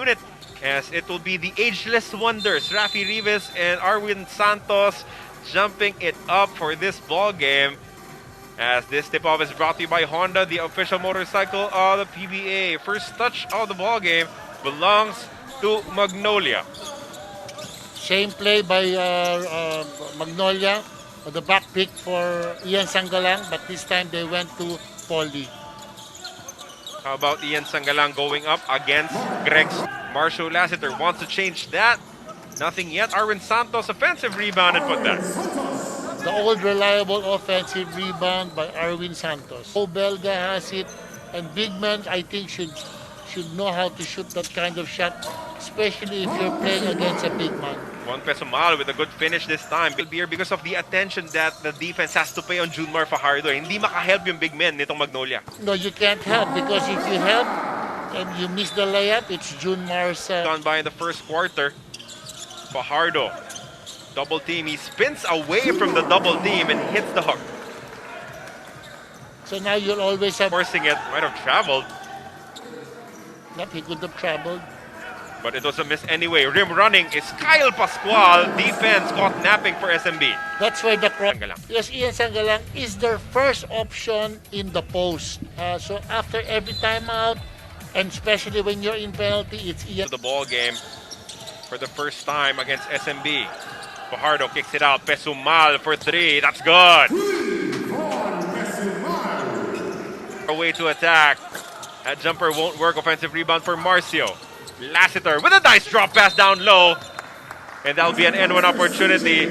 unit, as it will be the ageless wonders, Rafi Rivas and Arwin Santos, jumping it up for this ball game. As this tip-off is brought to you by Honda, the official motorcycle of the PBA. First touch of the ball game belongs to Magnolia. Same play by Magnolia. The back pick for Ian Sangalang, but this time they went to Polly. How about Ian Sangalang going up against Greg's? Marshall Lassiter wants to change that. Nothing yet. Arwin Santos, offensive rebound and put that. The old reliable offensive rebound by Arwin Santos. Belga has it, and big men I think should know how to shoot that kind of shot, especially if you're playing against a big man. Juan Pesumal with a good finish this time. Because of the attention that the defense has to pay on Junmar Fajardo. Hindi makahelp yung big men nitong Magnolia. No, you can't help, because if you help and you miss the layup, it's Junmar's... Gone by in the first quarter. Fajardo, double team. He spins away from the double team and hits the hook. So now you'll always have... Forcing it, might have traveled. Yep, he could have traveled. But it was a miss anyway. Rim running is Kyle Pascual. Defense caught napping for SMB. That's why the Sangalang. Yes, Ian Sangalang is their first option in the post. So after every timeout, and especially when you're in penalty, it's Ian. The ball game for the first time against SMB. Fajardo kicks it out. Pesumal for three. That's good. A way to attack. That jumper won't work. Offensive rebound for Marcio. Lassiter with a nice drop pass down low. And that'll be an N1 opportunity.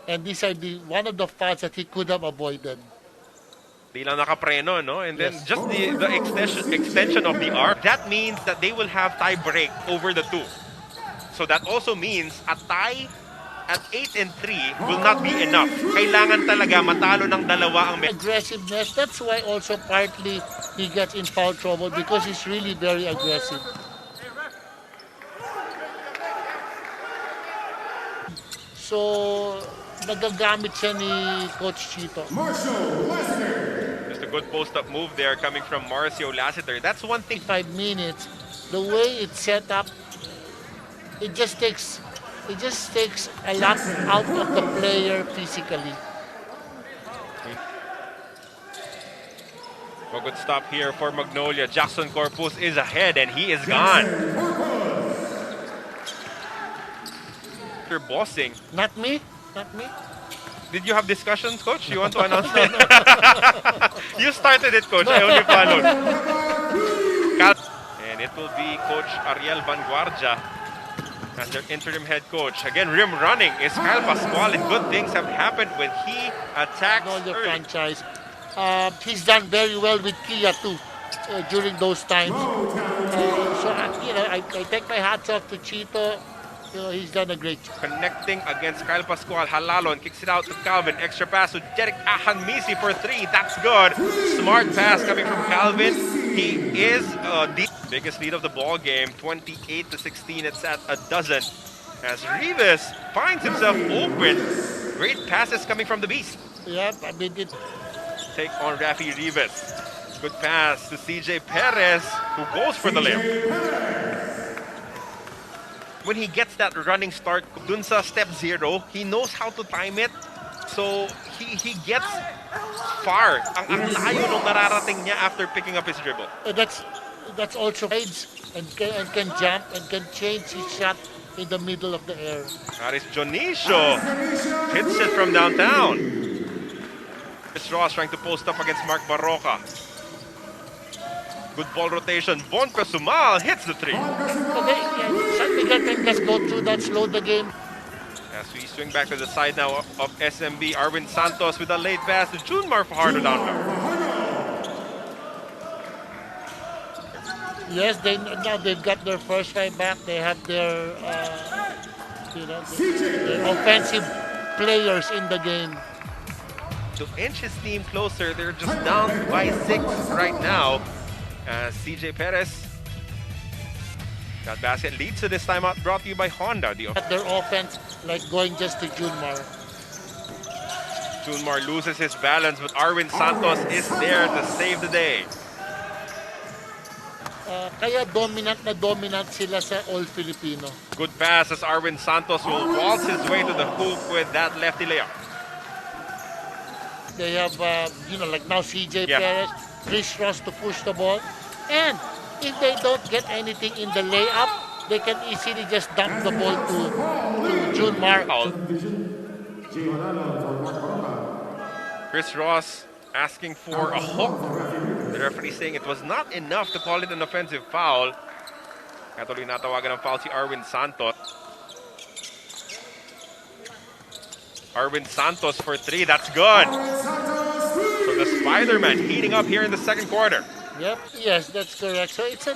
And these are one of the fouls that he could have avoided. Di lang nakapreno, no? And then Yes. just the extension of the arm. That means that they will have tie break over the two. So that also means a tie at 8-3 will not be enough. Kailangan talaga matalo ng dalawa ang Aggressiveness, that's why also partly he gets in foul trouble, because he's really very aggressive. So, nagagamit siya ni Coach Chito. Just a good post-up move there coming from Marcio Lassiter. That's one thing. 5 minutes, the way it's set up, it just takes a lot out of the player physically. A good stop here for Magnolia. Jackson Corpus is ahead and he is gone. You're bossing. Not me. Did you have discussions, Coach? You want to announce it? You started it, Coach. I only followed. And it will be Coach Ariel Vanguardia as their interim head coach. Again, rim running is Kyle Pascual, and good things have happened when he attacks The early. franchise. He's done very well with Kia too during those times. I take my hats off to Chito. He's done a great job. Connecting against Kyle Pascual. Halalon kicks it out to Calvin. Extra pass to Derek Ahanmisi for three. That's good. Smart pass coming from Calvin. He is the biggest lead of the ball game. 28-16. It's at a dozen. As Rivas finds himself open. Great passes coming from the Beast. Yep, Take on Rafi Rivas. Good pass to CJ Perez, who goes for the layup. When he gets that running start, dun sa step zero, he knows how to time it. So, he gets far. Ang layo nung nararating niya after picking up his dribble. that's also aids and can jump and can change his shot in the middle of the air. That is Jonicio. Hits it from downtown. Chris Ross trying to post up against Mark Barroca. Good ball rotation. Von Pesumal hits the three. San Miguel can just go through that, slow the game. As we swing back to the side now of SMB, Arwin Santos with a late pass to Junmar Fajardo down low. Yes, now they've got their first fight back. They have their offensive players in the game. To inch his team closer, they're just down by 6 right now. CJ Perez. That basket leads to this timeout, brought to you by Honda. Their offense, like going just to Junmar. Junmar loses his balance, but Arwin Santos is there to save the day. Kaya dominant sila sa All Filipino. Good pass as Arwin Santos will waltz his way to the hoop with that lefty layup. They have, like now CJ Yeah. Perez, Chris Ross to push the ball. And if they don't get anything in the layup, they can easily just dump the ball to June Mar. Foul. Chris Ross asking for a hook. The referee saying it was not enough to call it an offensive foul. Kaya tuloy natawagan ng foul si Arwin Santos. Arwin Santos for three, that's good. So the Spider-Man heating up here in the second quarter. Yep, yes, that's correct. So it's a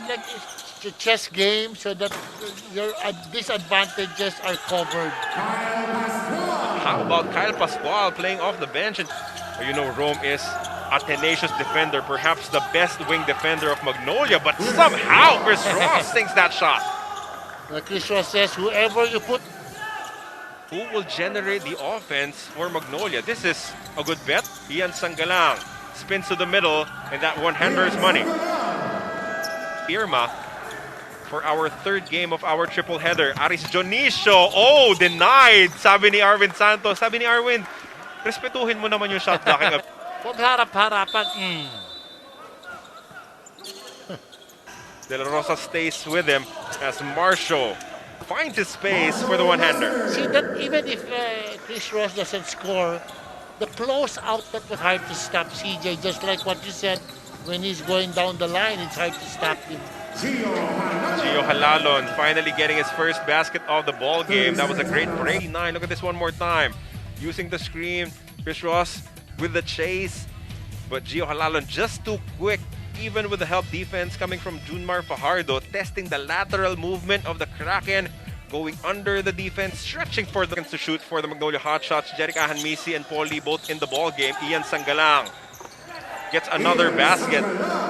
chess game so that your disadvantages are covered. How about Kyle Pascual playing off the bench? And Rome is a tenacious defender, perhaps the best wing defender of Magnolia, but somehow Chris Ross sinks that shot. Chris Ross says, whoever you put. Who will generate the offense for Magnolia? This is a good bet. Ian Sangalang spins to the middle, and that one-hander is money. Irma for our third game of our triple header. Aris Dionisio, denied. Sabi ni Arwin Santos. Sabi ni Arwin, respetuhin mo naman yung shot blocking. Huwag harap-harapan. De La Rosa stays with him as Marshall finds his space for the one-hander. See that even if Chris Ross doesn't score, the close out that was hard to stop CJ, just like what you said, when he's going down the line, it's hard to stop him. Gio Halalon finally getting his first basket of the ball game. That was a great break. Look at this one more time. Using the screen, Chris Ross with the chase, but Gio Halalon just too quick. Even with the help defense coming from Junmar Fajardo, testing the lateral movement of the Kraken, going under the defense, stretching for the to shoot for the Magnolia Hotshots. Jeric Ahanmisi and Paul Lee both in the ball game. Ian Sangalang gets another basket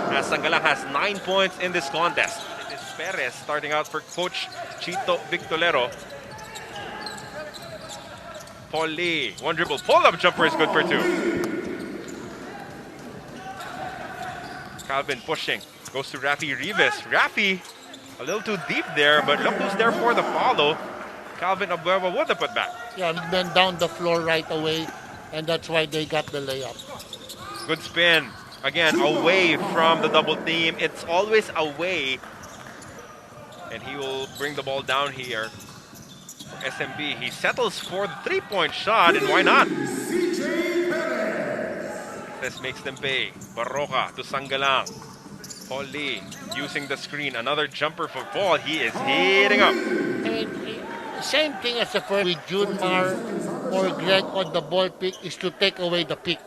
as Sangalang has 9 points in this contest. It is Perez starting out for Coach Chito Victolero. Paul Lee, one dribble, pull-up jumper is good for two. Calvin pushing, goes to Rafi Rivas. Rafi, a little too deep there, but look who's there for the follow. Calvin Abueva with the putback. Yeah, then down the floor right away, and that's why they got the layup. Good spin. Again, away from the double team. It's always away. And he will bring the ball down here for SMB. He settles for the three-point shot, and why not? This makes them pay. Barroca to Sangalang. Paul Lee using the screen. Another jumper for Paul. He is heating up. Same thing as the first with Junmar or Greg on the ball pick is to take away the pick.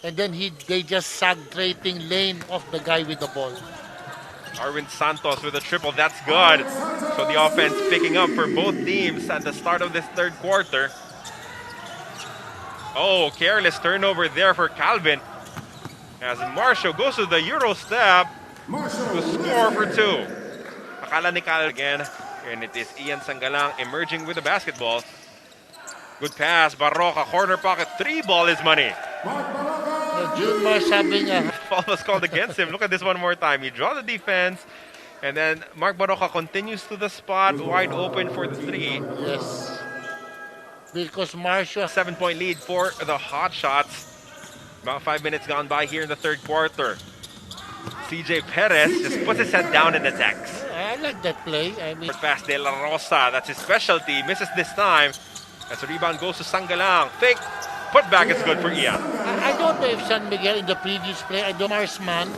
And then they just sag trading lane of the guy with the ball. Arwin Santos with a triple. That's good. So the offense picking up for both teams at the start of this third quarter. Careless turnover there for Calvin. As Marshall goes to the Euro step to score for two. Akala ni Cal again. And it is Ian Sangalang emerging with the basketball. Good pass. Barroca, corner pocket. Three ball is money. Junmar's having a... Foul was called against him. Look at this one more time. He draws the defense. And then Mark Barroca continues to the spot. Wide open for the three. Yes. Because Marshall... 7-point lead for the Hotshots. About 5 minutes gone by here in the third quarter. CJ Perez just puts his head down and attacks. I like that play. I mean... Pass De La Rosa. That's his specialty. Misses this time. As the rebound goes to Sangalang. Fake. Putback is good for Ian. I don't know if San Miguel in the previous play, I don't know man,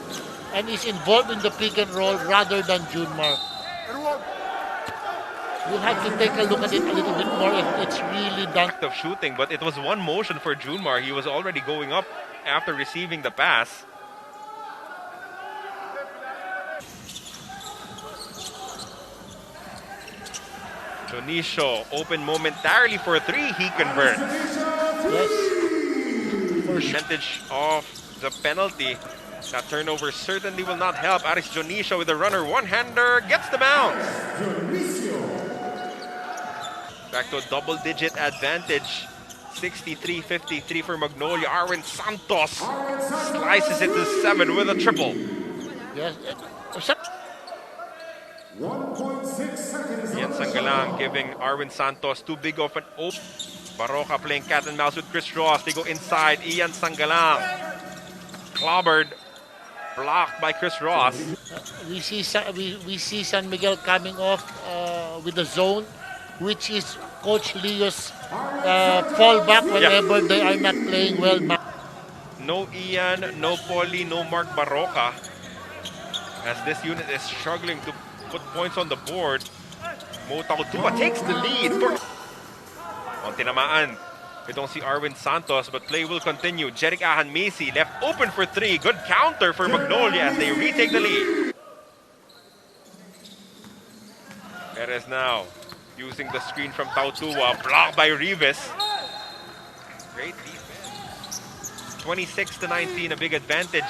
and is involved in the pick and roll rather than Junmar. We'll have to take a look at it a little bit more if it's really done. Of shooting, but it was one motion for Junmar. He was already going up after receiving the pass. Dionisio open momentarily for a three. He converts. Yes. For sure. Percentage of the penalty. That turnover certainly will not help. Aris Dionisio with the runner. One-hander gets the bounce. Back to a double-digit advantage. 63-53 for Magnolia. Arwin Santos slices it to 7 with a triple. Yes. 1.6 seconds. Ian Sangalang giving Arwin Santos too big of an open. Barroca playing cat and mouse with Chris Ross. They go inside. Ian Sangalang clobbered, blocked by Chris Ross. We see San Miguel coming off with the zone, which is Coach Leo's fallback whenever they are not playing well. No Ian, no Paulie, no Mark Barroca, as this unit is struggling to put points on the board. Mo Tautua takes the lead for on tinamaan. Itong si Arwin Santos, but play will continue. Jeric Ahanmisi left open for three. Good counter for Magnolia as they retake the lead. Perez now using the screen from Tautua, blocked by Rivas. Great defense. 26-19, a big advantage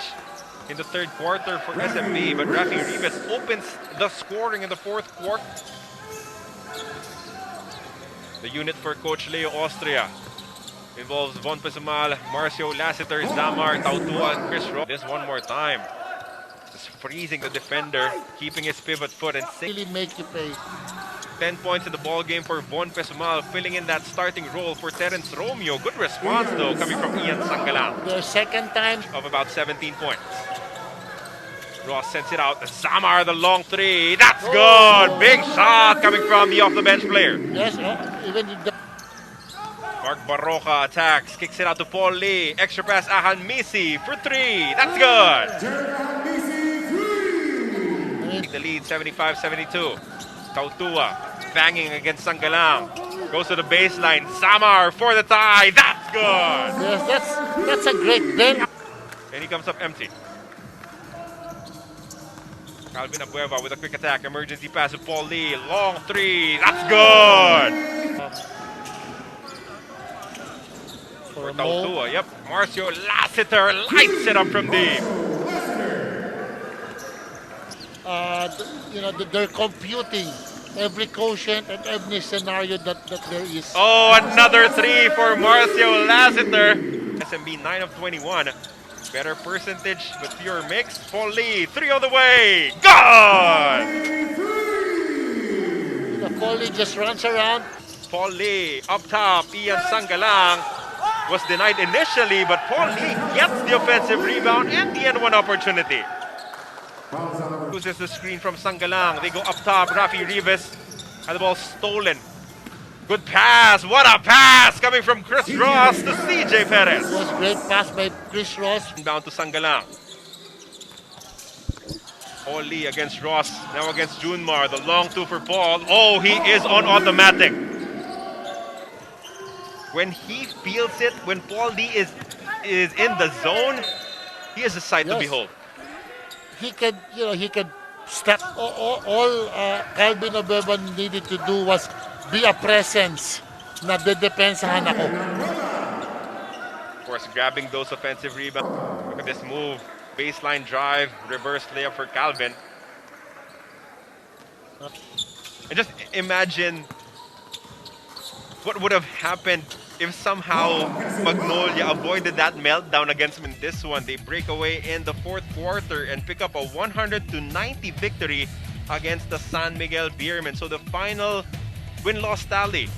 in the third quarter for SMB, but Rafi Rivas opens the scoring in the fourth quarter. The unit for Coach Leo Austria involves Von Pesumal, Marcio Lassiter, Zamar, Tautua, and Chris Ross. This one more time. Just freezing the defender, keeping his pivot foot, and Really make you pay. 10 points in the ball game for Von Pesumal, filling in that starting role for Terence Romeo. Good response though, coming from Ian Sangalang, Their second time. of about 17 points. Ross sends it out. Zamar, the long three. That's good. Big shot coming from the off-the-bench player. Yes, even the Mark Barroca attacks, kicks it out to Paul Lee. Extra pass, Ahanmisi for three. That's good. The lead, 75-72. Tautua banging against Sangalang. Goes to the baseline. Samar for the tie. That's good. yes, that's a great bend. And he comes up empty. Calvin Abueva with a quick attack. Emergency pass to Paul Lee. Long three. That's good. For Tautua, yep. Marcio Lassiter lights it up from deep. They're computing every quotient and every scenario that there is. Oh, another three for Marcio Lassiter. SMB 9 of 21. Better percentage, but fewer mix. Paul Lee, three on the way. Gone! The volley just runs around. Paul Lee up top. Ian Sangalang was denied initially, but Paul Lee gets the offensive rebound and the N1 opportunity. Uses the screen from Sangalang. They go up top. Rafi Rivas had the ball stolen. Good pass. What a pass coming from Chris Ross to CJ Perez. It was a great pass by Chris Ross. Inbound to Sangalang. Paul Lee against Ross. Now against Junmar. The long two for Paul. Oh, he is on automatic. When he feels it, when Paul Lee is in the zone, he is a sight to Yes. behold. He could step. All Calvin Abueva needed to do was be a presence na dedepensahan ako. Of course, grabbing those offensive rebounds. Look at this move. Baseline drive, reverse layup for Calvin. And just imagine what would have happened if somehow Magnolia avoided that meltdown against them in this one. They break away in the fourth quarter and pick up a 100-90 victory against the San Miguel Beermen. So the final win-loss tally